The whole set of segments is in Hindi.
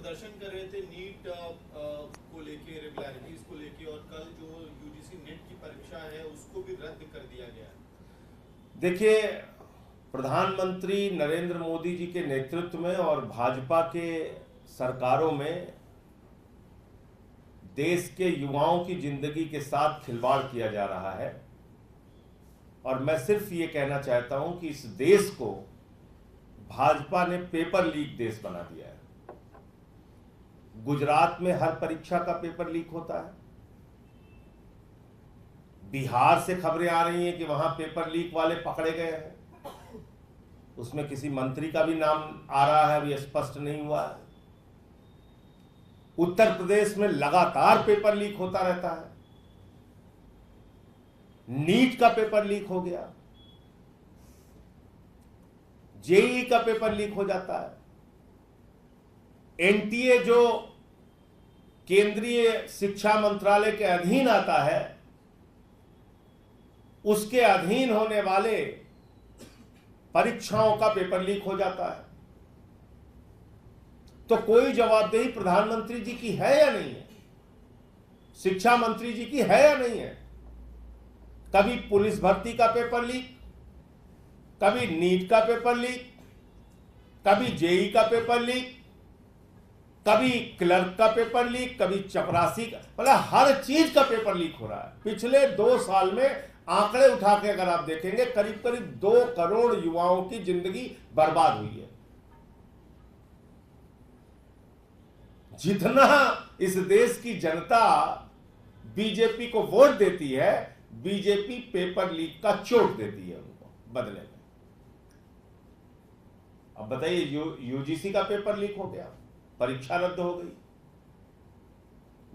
प्रदर्शन कर रहे थे नीट को लेके, रेगुलरिटीज को लेके, और कल जो यूजीसी नेट की परीक्षा है उसको भी रद्द कर दिया गया। देखिए, प्रधानमंत्री नरेंद्र मोदी जी के नेतृत्व में और भाजपा के सरकारों में देश के युवाओं की जिंदगी के साथ खिलवाड़ किया जा रहा है। और मैं सिर्फ ये कहना चाहता हूं कि इस देश को भाजपा ने पेपर लीक देश बना दिया है। गुजरात में हर परीक्षा का पेपर लीक होता है। बिहार से खबरें आ रही हैं कि वहां पेपर लीक वाले पकड़े गए हैं। उसमें किसी मंत्री का भी नाम आ रहा है, अभी स्पष्ट नहीं हुआ है। उत्तर प्रदेश में लगातार पेपर लीक होता रहता है। नीट का पेपर लीक हो गया, जेईई का पेपर लीक हो जाता है। एनटीए जो केंद्रीय शिक्षा मंत्रालय के अधीन आता है, उसके अधीन होने वाले परीक्षाओं का पेपर लीक हो जाता है। तो कोई जवाबदेही प्रधानमंत्री जी की है या नहीं है? शिक्षा मंत्री जी की है या नहीं है? कभी पुलिस भर्ती का पेपर लीक, कभी नीट का पेपर लीक, कभी जेईई का पेपर लीक, कभी क्लर्क का पेपर लीक, कभी चपरासी का, मतलब हर चीज का पेपर लीक हो रहा है। पिछले 2 साल में आंकड़े उठा के अगर आप देखेंगे, करीब करीब 2 करोड़ युवाओं की जिंदगी बर्बाद हुई है। जितना इस देश की जनता बीजेपी को वोट देती है, बीजेपी पेपर लीक का चोट देती है उनको बदले में। अब बताइए, यूजीसी का पेपर लीक हो गया, परीक्षा रद्द हो गई।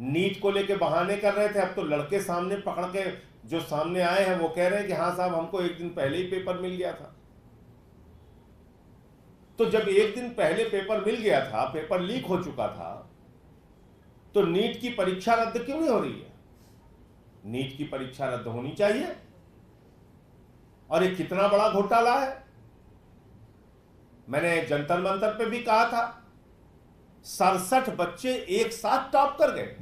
नीट को लेके बहाने कर रहे थे, अब तो लड़के सामने पकड़ के जो सामने आए हैं वो कह रहे हैं कि हाँ साहब, हमको 1 दिन पहले ही पेपर मिल गया था। तो जब 1 दिन पहले पेपर मिल गया था, पेपर लीक हो चुका था, तो नीट की परीक्षा रद्द क्यों नहीं हो रही है? नीट की परीक्षा रद्द होनी चाहिए। और ये कितना बड़ा घोटाला है। मैंने जंतर मंतर पे भी कहा था, 67 बच्चे एक साथ टॉप कर गए।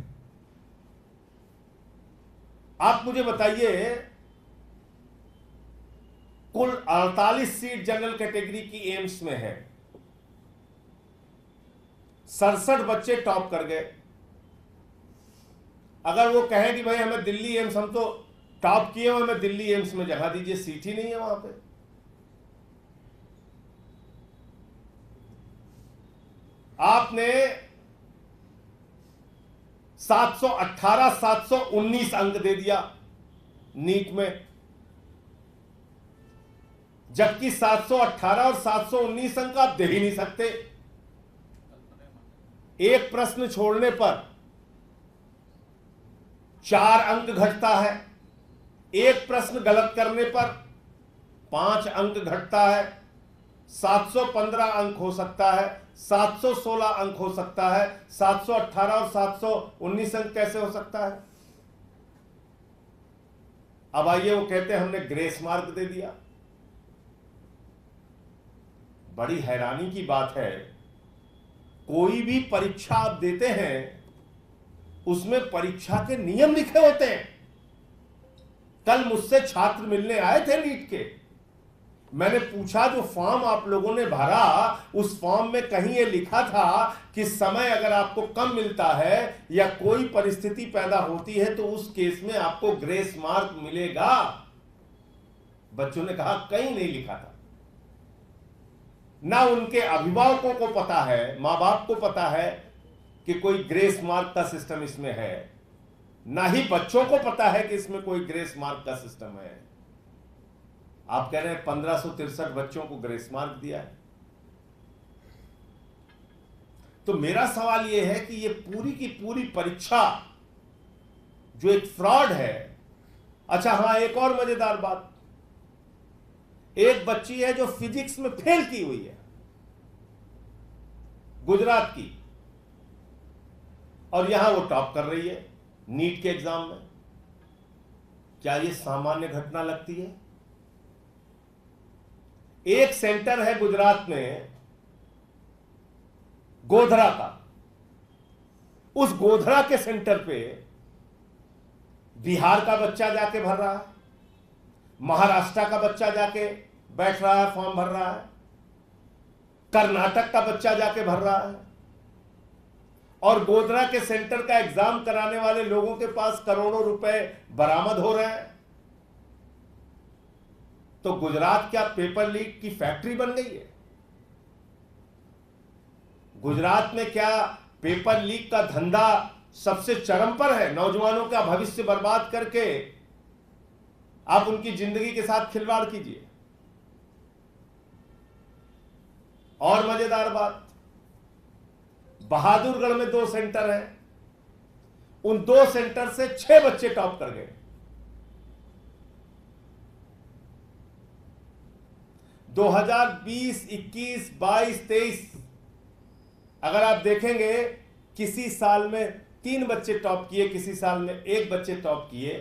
आप मुझे बताइए, कुल 48 सीट जनरल कैटेगरी की एम्स में है, 67 बच्चे टॉप कर गए। अगर वो कहें कि भाई हमें दिल्ली एम्स, हम तो टॉप किए, हमें दिल्ली एम्स में जगह दीजिए, सीट ही नहीं है वहां पे। आपने 718, 719 अंक दे दिया नीट में, जबकि 718 और 719 अंक आप दे ही नहीं सकते। एक प्रश्न छोड़ने पर 4 अंक घटता है, एक प्रश्न गलत करने पर 5 अंक घटता है। 715 अंक हो सकता है, 716 अंक हो सकता है, 718 और 719 अंक कैसे हो सकता है? अब आइए, वो कहते हैं हमने ग्रेस मार्क दे दिया। बड़ी हैरानी की बात है, कोई भी परीक्षा आप देते हैं उसमें परीक्षा के नियम लिखे होते हैं। कल मुझसे छात्र मिलने आए थे नीट के। मैंने पूछा, जो फॉर्म आप लोगों ने भरा, उस फॉर्म में कहीं ये लिखा था कि समय अगर आपको कम मिलता है या कोई परिस्थिति पैदा होती है तो उस केस में आपको ग्रेस मार्क मिलेगा? बच्चों ने कहा कहीं नहीं लिखा था। ना उनके अभिभावकों को पता है, मां बाप को पता है कि कोई ग्रेस मार्क का सिस्टम इसमें है, ना ही बच्चों को पता है कि इसमें कोई ग्रेस मार्क का सिस्टम है। आप कह रहे हैं 1563 बच्चों को ग्रेस मार्क दिया है। तो मेरा सवाल यह है कि ये पूरी की पूरी परीक्षा जो एक फ्रॉड है। अच्छा हां, एक और मजेदार बात, एक बच्ची है जो फिजिक्स में फेल की हुई है, गुजरात की, और यहां वो टॉप कर रही है नीट के एग्जाम में। क्या ये सामान्य घटना लगती है? एक सेंटर है गुजरात में, गोधरा का, उस गोधरा के सेंटर पे बिहार का बच्चा जाके भर रहा है, महाराष्ट्र का बच्चा जाके बैठ रहा है, फॉर्म भर रहा है, कर्नाटक का बच्चा जाके भर रहा है, और गोधरा के सेंटर का एग्जाम कराने वाले लोगों के पास करोड़ों रुपए बरामद हो रहे हैं। तो गुजरात क्या पेपर लीक की फैक्ट्री बन गई है? गुजरात में क्या पेपर लीक का धंधा सबसे चरम पर है? नौजवानों का भविष्य बर्बाद करके आप उनकी जिंदगी के साथ खिलवाड़ कीजिए। और मजेदार बात, बहादुरगढ़ में 2 सेंटर हैं, उन 2 सेंटर से 6 बच्चे टॉप कर गए। 2020, 21, 22, 23 अगर आप देखेंगे, किसी साल में 3 बच्चे टॉप किए, किसी साल में 1 बच्चे टॉप किए।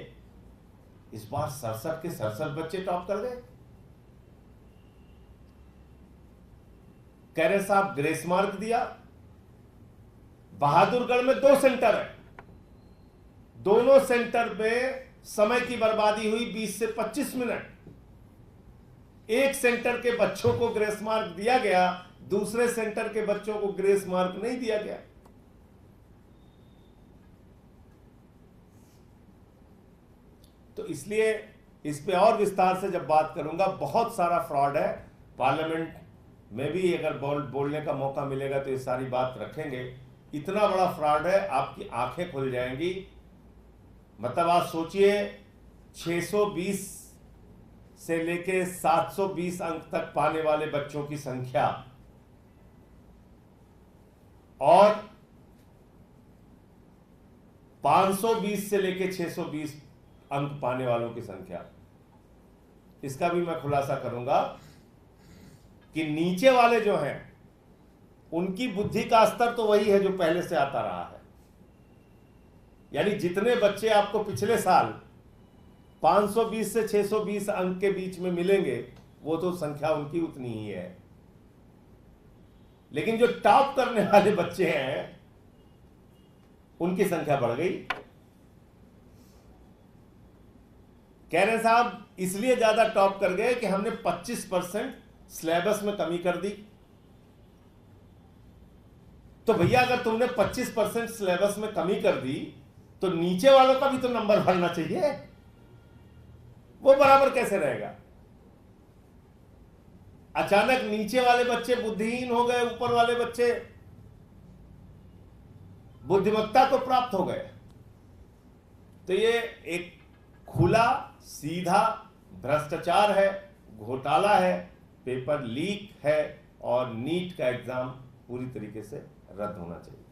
इस बार 67 के 67 बच्चे टॉप कर गए। कह रहे साहब ग्रेस मार्क दिया। बहादुरगढ़ में 2 सेंटर है, दोनों सेंटर में समय की बर्बादी हुई 20 से 25 मिनट। एक सेंटर के बच्चों को ग्रेस मार्क दिया गया, दूसरे सेंटर के बच्चों को ग्रेस मार्क नहीं दिया गया। तो इसलिए इस पे और विस्तार से जब बात करूंगा, बहुत सारा फ्रॉड है। पार्लियामेंट में भी अगर बोलने का मौका मिलेगा तो ये सारी बात रखेंगे। इतना बड़ा फ्रॉड है, आपकी आंखें खुल जाएंगी। मतलब आप सोचिए, 620 से लेके 720 अंक तक पाने वाले बच्चों की संख्या और 520 से लेके 620 अंक पाने वालों की संख्या, इसका भी मैं खुलासा करूंगा कि नीचे वाले जो हैं उनकी बुद्धि का स्तर तो वही है जो पहले से आता रहा है। यानी जितने बच्चे आपको पिछले साल 520 से 620 अंक के बीच में मिलेंगे, वो तो संख्या उनकी उतनी ही है। लेकिन जो टॉप करने वाले बच्चे हैं उनकी संख्या बढ़ गई। कह रहे साहब इसलिए ज्यादा टॉप कर गए कि हमने 25% सिलेबस में कमी कर दी। तो भैया अगर तुमने 25% सिलेबस में कमी कर दी तो नीचे वालों का भी तो नंबर भरना चाहिए, वो बराबर कैसे रहेगा? अचानक नीचे वाले बच्चे बुद्धिहीन हो गए, ऊपर वाले बच्चे बुद्धिमत्ता को प्राप्त हो गए। तो ये एक खुला सीधा भ्रष्टाचार है, घोटाला है, पेपर लीक है और नीट का एग्जाम पूरी तरीके से रद्द होना चाहिए।